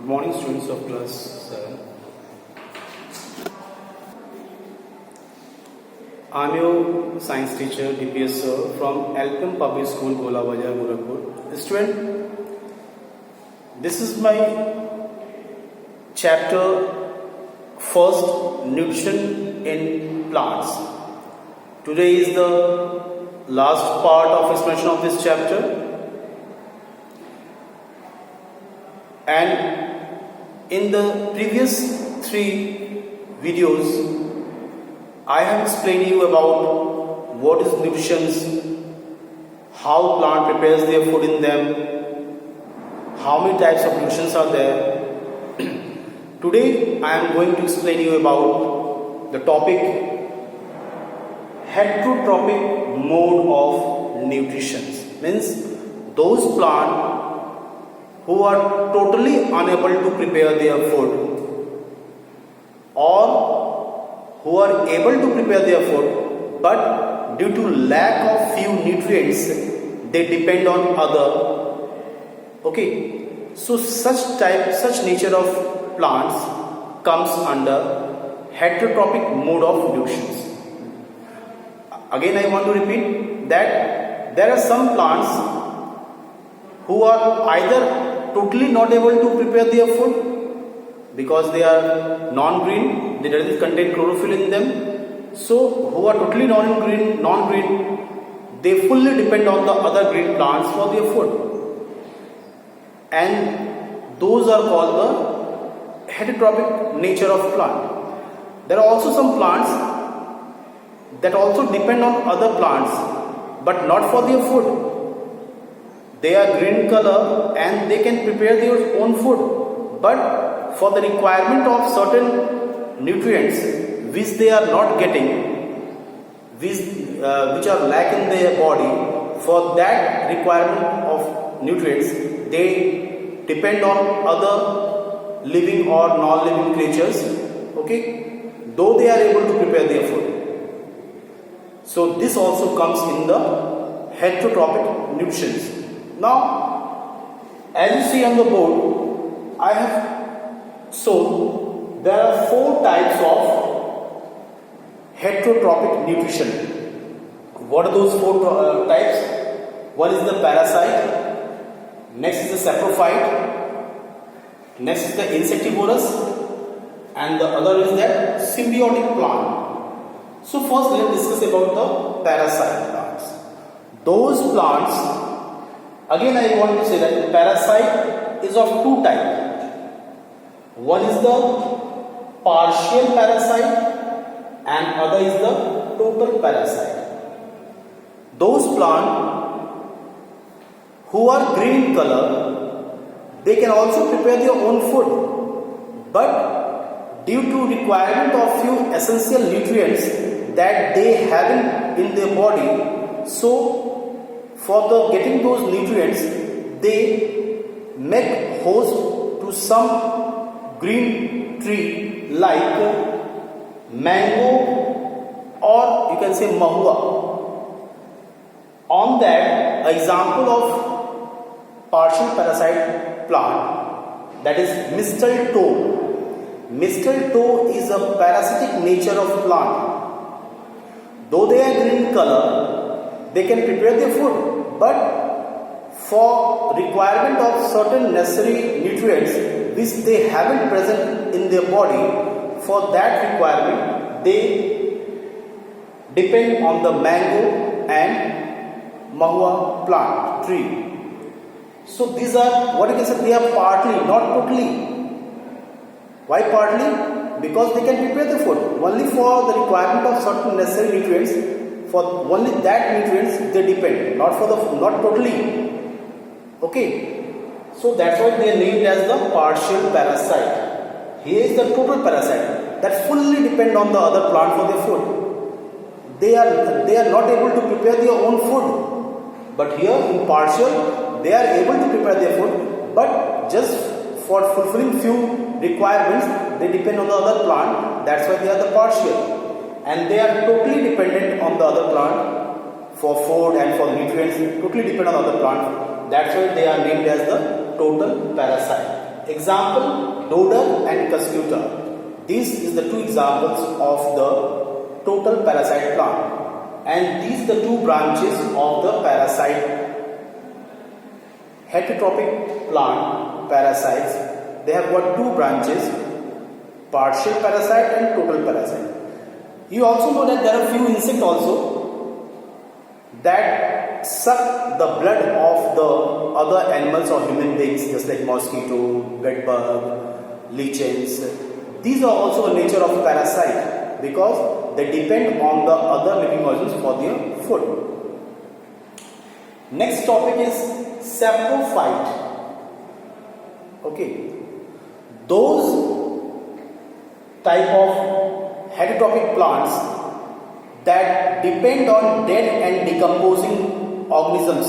Good morning, students of class 7. I am your science teacher DPS sir from Alchem Public School, Gola Bazaar, Gorakhpur. Student, this is my chapter first, nutrition in plants. Today is the last part of explanation of this chapter, and in the previous 3 videos I have explained you about what is nutrition, how plant prepares their food in them, how many types of nutrients are there. Today I am going to explain you about the topic heterotrophic mode of nutrition. Means those plants who are totally unable to prepare their food, or who are able to prepare their food but due to lack of few nutrients they depend on other. Okay, so such nature of plants comes under heterotrophic mode of nutrition. Again I want to repeat that there are some plants who are either totally not able to prepare their food because they are non-green, they doesn't contain chlorophyll in them. So who are totally non-green, they fully depend on the other green plants for their food, and those are called the heterotrophic nature of plant. There are also some plants that also depend on other plants but not for their food. They are green color and they can prepare their own food, but for the requirement of certain nutrients which they are not getting, which are lacking in their body, for that requirement of nutrients they depend on other living or non-living creatures, okay, though they are able to prepare their food. So this also comes in the heterotrophic nutrition. Now, as you see on the board, I have shown there are 4 types of heterotrophic nutrition. What are those 4 types? One is the parasite, next is the saprophyte, next is the insectivorous, and the other is that symbiotic plant. So first let us discuss about the parasite plants. Those plants, again I want to say that parasite is of 2 types. One is the partial parasite and other is the total parasite. Those plants who are green in color, they can also prepare their own food, but due to requirement of few essential nutrients that they have in their body, so for the getting those nutrients they make host to some green tree like mango, or you can say mahua. On that, example of partial parasite plant, that is mistletoe. Mistletoe is a parasitic nature of plant. Though they are green color, they can prepare their food, but for requirement of certain necessary nutrients which they haven't present in their body, for that requirement they depend on the mango and mahua plant tree. So these are what you can say, they are partly, not totally. Why partly? Because they can prepare the food only for the requirement of certain necessary nutrients. For only that nutrients they depend, not totally. Okay, so that's why they are named as the partial parasite. Here is the total parasite that fully depend on the other plant for their food. They are not able to prepare their own food, but here in partial they are able to prepare their food, but just for fulfilling few requirements they depend on the other plant. That's why they are the partial, and they are totally dependent on the other plant for food and for nutrients, totally depend on other plant. That's why they are named as the total parasite. Example, dodder and cuscuta. These is the two examples of the total parasite plant. And these are the two branches of the parasite heterotrophic plant parasites. They have got two branches, partial parasite and total parasite. You also know that there are few insects also that suck the blood of the other animals or human beings, just like mosquito, bedbug, lichens. These are also a nature of parasite because they depend on the other living organisms for their food. Next topic is saprophyte. Okay, those type of heterotrophic plants that depend on dead and decomposing organisms.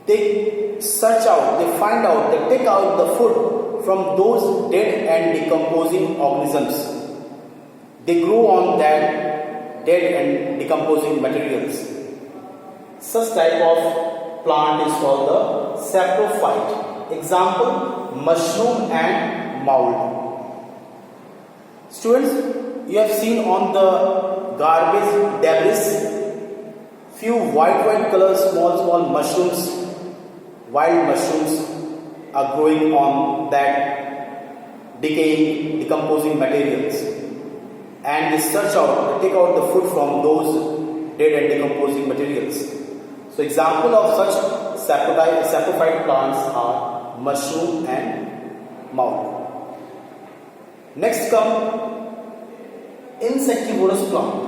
They search out, they find out, they take out the food from those dead and decomposing organisms. They grow on that dead and decomposing materials. Such type of plant is called the saprophyte. Example, mushroom and mold. Students, you have seen on the garbage debris few white color small mushrooms, wild mushrooms are growing on that decaying, decomposing materials, and they search out, they take out the food from those dead and decomposing materials. So example of such saprophyte plants are mushroom and mold. Next come insectivorous plant.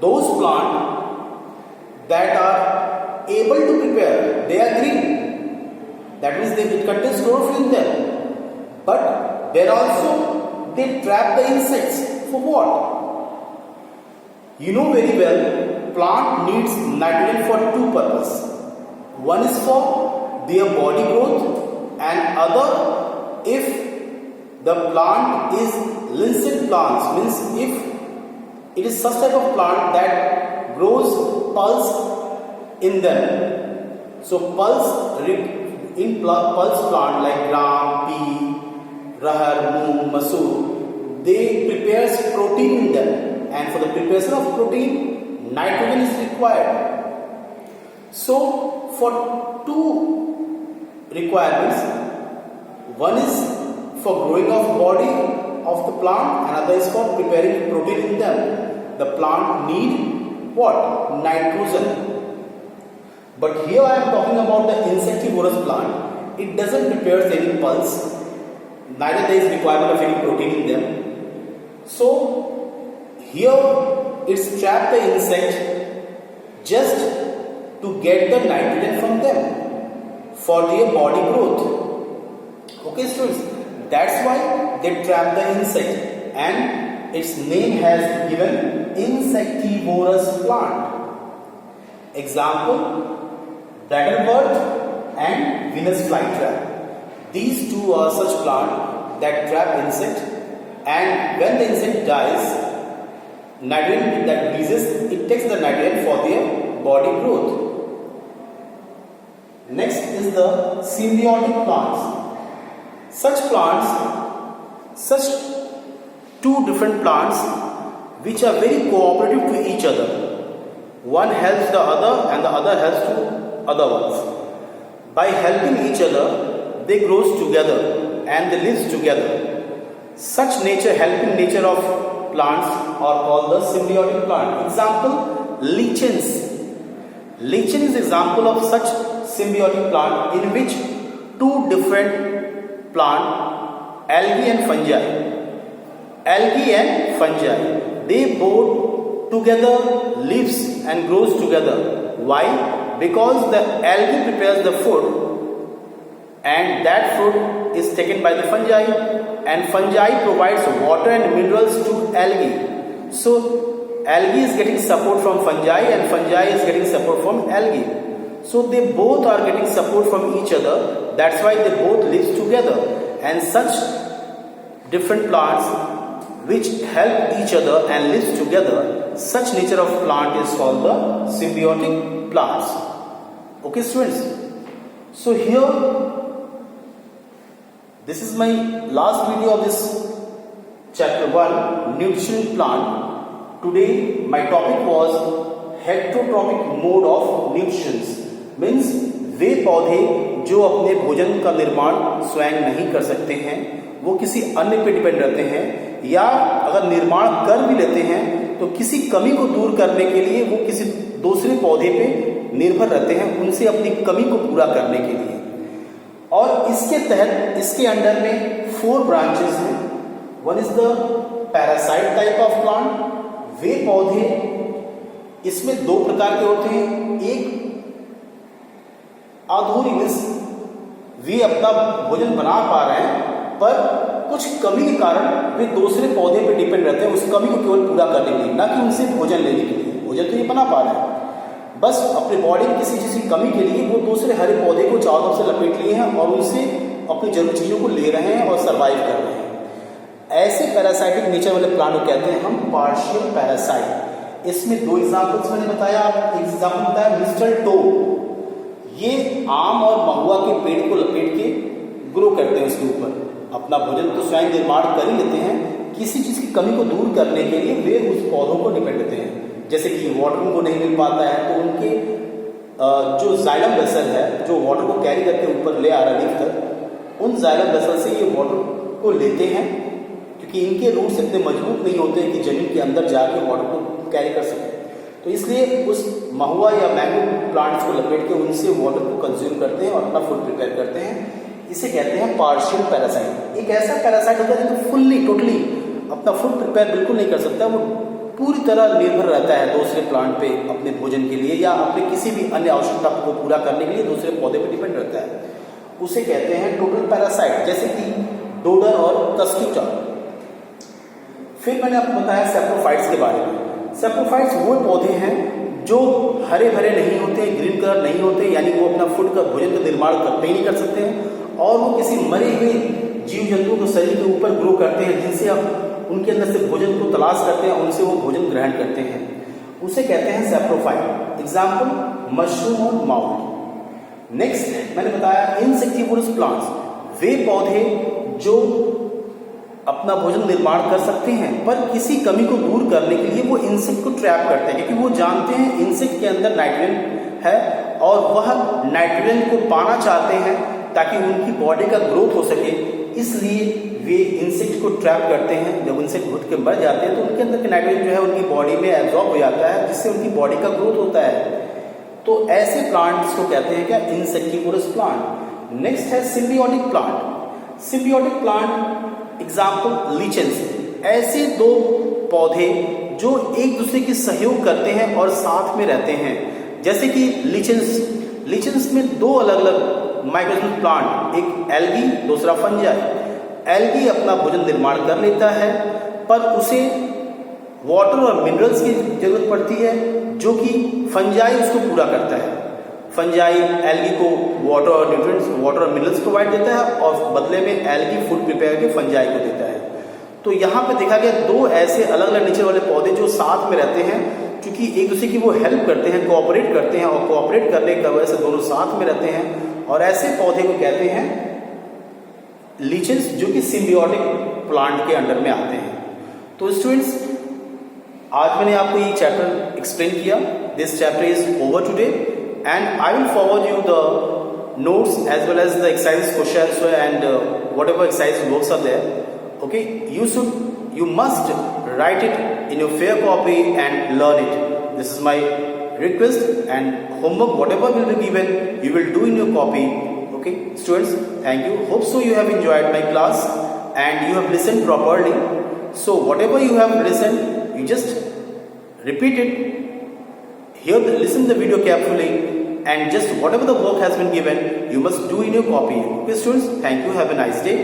Those plants that are able to prepare, they are green. That means it contains chlorophyll in them. But they also, they trap the insects. For what? You know very well, plant needs nitrogen for two purposes. One is for their body growth and other if the plant is lincid plants, means if it is such type of plant that grows pulse in them. So pulse in pulse plant like gram, pea, rahar, moong, masoor, they prepares protein in them, and for the preparation of protein, nitrogen is required. So for two requirements, one is for growing of body of the plant, another is for preparing protein in them. The plant need what? Nitrogen. But here I am talking about the insectivorous plant. It doesn't prepare any pulse, neither there is requirement of any protein in them. So here it's trap the insect just to get the nitrogen from them for their body growth. Okay students, that's why they trap the insect, and its name has given insectivorous plant. Example, brattlebird and Venus flytrap. These two are such plant that trap insect, and when the insect dies, nitrogen that releases, it takes the nitrogen for their body growth. Next is the symbiotic plants. Such plants, such two different plants which are very cooperative to each other. One helps the other and the other helps to other ones. By helping each other, they grow together and they live together. Such helping nature of plants are called the symbiotic plant. Example, lichens. Lichen is example of such symbiotic plant in which two different plant, algae and fungi. Algae and fungi, they both together lives and grows together. Why? Because the algae prepares the food and that food is taken by the fungi, and fungi provides water and minerals to algae. So algae is getting support from fungi and fungi is getting support from algae. So they both are getting support from each other. That's why they both live together. And such different plants which help each other and live together, such nature of plant is called the symbiotic plants. Okay students. So here This is my last video of this chapter 1, nutrition plant. Today my topic was heterotrophic mode of nutrition. Means वे पौधे जो अपने भोजन का निर्माण स्वयं नहीं कर सकते हैं, वो किसी अन्य पे डिपेंड रहते हैं, या अगर निर्माण कर भी लेते हैं तो किसी कमी को दूर करने के लिए वो किसी दूसरे पौधे पे निर्भर रहते हैं, उनसे अपनी कमी को पूरा करने के लिए। और इसके तहत इसके अंडर में 4 ब्रांचेस हैं। One is the parasite type of plant. वे पौधे इसमें 2 प्रकार के होते हैं। एक अधूरी, मीन्स वे अपना भोजन बना पा रहे हैं पर कुछ कमी के कारण वे दूसरे पौधे पे डिपेंड रहते हैं उस कमी को केवल पूरा करने के लिए, ना कि उनसे भोजन लेने के लिए। भोजन तो ये बना पा रहे हैं, बस अपने बॉडी में किसी चीज की कमी के लिए वो दूसरे हरे पौधे को चारों तरफ से लपेट लिए हैं और उनसे अपनी जरूरी चीजों को ले रहे हैं और सर्वाइव कर रहे हैं। ऐसे पैरासाइटिक नेचर वाले प्लांट को कहते हैं हम पार्शियल पैरासाइट। इसमें 2 एग्जाम्पल्स मैंने बताया। एक एग्जाम्पल बताया मिस्टर टो। ये आम और महुआ के पेड़ को लपेट के ग्रो करते हैं, उसके ऊपर अपना भोजन तो स्वयं निर्माण कर ही लेते हैं, किसी चीज की कमी को दूर करने के लिए वे उस पौधों को डिपेंड रहते हैं। जैसे कि वाटर उनको नहीं मिल पाता है तो उनके जो जाइलम वेसल है, जो वाटर को कैरी करके ऊपर ले आ रहा है लीफ तक, उन जाइलम वेसल से ये वाटर को लेते हैं, क्योंकि इनके रूट्स इतने मजबूत नहीं होते कि जमीन के अंदर जाके वाटर को कैरी कर सके। तो इसलिए उस महुआ या मैंगो प्लांट्स को लपेट के उनसे वाटर को कंज्यूम करते हैं और अपना फूड प्रिपेयर करते हैं। इसे कहते हैं पार्शियल पैरासाइट। एक ऐसा पैरासाइट होता है जो फुल्ली टोटली अपना फूड प्रिपेयर बिल्कुल नहीं कर सकता, वो पूरी तरह निर्भर रहता है दूसरे प्लांट पे अपने भोजन के लिए या अपने किसी भी अन्य आवश्यकता को पूरा करने के लिए दूसरे पौधे पे डिपेंड रहता है। उसे कहते हैं टोटल पैरासाइट, जैसे कि डोडर और कस्क्यूटा। फिर मैंने आपको बताया सैप्रोफाइट्स के बारे में। सैप्रोफाइट्स वो पौधे हैं जो हरे भरे नहीं होते, ग्रीन कलर नहीं होते, यानी वो अपना फूड का भोजन का निर्माण करते ही नहीं कर सकते हैं, और वो किसी मरे हुए जीव जंतुओं को शरीर के ऊपर ग्रो करते हैं, जिनसे आप उनके अंदर से भोजन को तलाश करते हैं, उनसे वो भोजन ग्रहण करते हैं। उसे कहते हैं सैप्रोफाइट। एग्जाम्पल मशरूम और माउल्ट। नेक्स्ट मैंने बताया इंसेक्टिवोरस प्लांट्स। वे पौधे जो अपना भोजन निर्माण कर सकते हैं पर किसी कमी को दूर करने के लिए वो इंसेक्ट को ट्रैप करते हैं, क्योंकि वो जानते हैं इंसेक्ट के अंदर नाइट्रोजन है और वह नाइट्रोजन को पाना चाहते हैं ताकि उनकी बॉडी का ग्रोथ हो सके। इसलिए वे इंसेक्ट को ट्रैप करते हैं। जब इंसेक्ट घुट के मर जाते हैं तो उनके अंदर के नाइट्रोजन जो है उनकी बॉडी में एब्जॉर्ब हो जाता है, जिससे उनकी बॉडी का ग्रोथ होता है। तो ऐसे प्लांट्स को कहते हैं क्या, इंसेक्टिवोरस प्लांट। नेक्स्ट है symbiotic plant. Symbiotic plant example lichens. ऐसे 2 पौधे जो एक दूसरे की सहयोग करते हैं और साथ में रहते हैं, जैसे कि लीचेंस में 2 अलग अलग माइक्रोस्कोपिक प्लांट, एक एल्गी दूसरा फंजाई। एल्गी अपना भोजन निर्माण कर लेता है पर उसे वाटर और मिनरल्स की जरूरत पड़ती है, जो कि फंजाई उसको पूरा करता है। फंजाई एल्गी को वाटर और न्यूट्रिएंट्स, वाटर और मिनरल्स प्रोवाइड देता है और बदले में एल्गी फूड प्रिपेयर करके फंजाई को देता है। तो यहाँ पे देखा गया 2 ऐसे अलग अलग नेचर वाले पौधे जो साथ में रहते हैं, क्योंकि एक दूसरे की वो हेल्प करते हैं, कोऑपरेट करते हैं, और कोऑपरेट करने की वजह से दोनों साथ में रहते हैं। और ऐसे पौधे को कहते हैं लीचेंस, जो कि सिम्बियोटिक प्लांट के अंडर में आते हैं। तो स्टूडेंट्स, आज मैंने आपको ये चैप्टर एक्सप्लेन किया। This chapter is over today and I will forward you the notes as well as the exercises, questions and whatever exercise works are there. Okay, you must write it in your fair copy and learn it. This is my request, and homework whatever will be given you will do in your copy. Okay students, thank you. Hope so you have enjoyed my class and you have listened properly. So whatever you have listened, you just repeat it. Listen the video carefully, and just whatever the work has been given, you must do in your copy. Okay students, thank you. Have a nice day.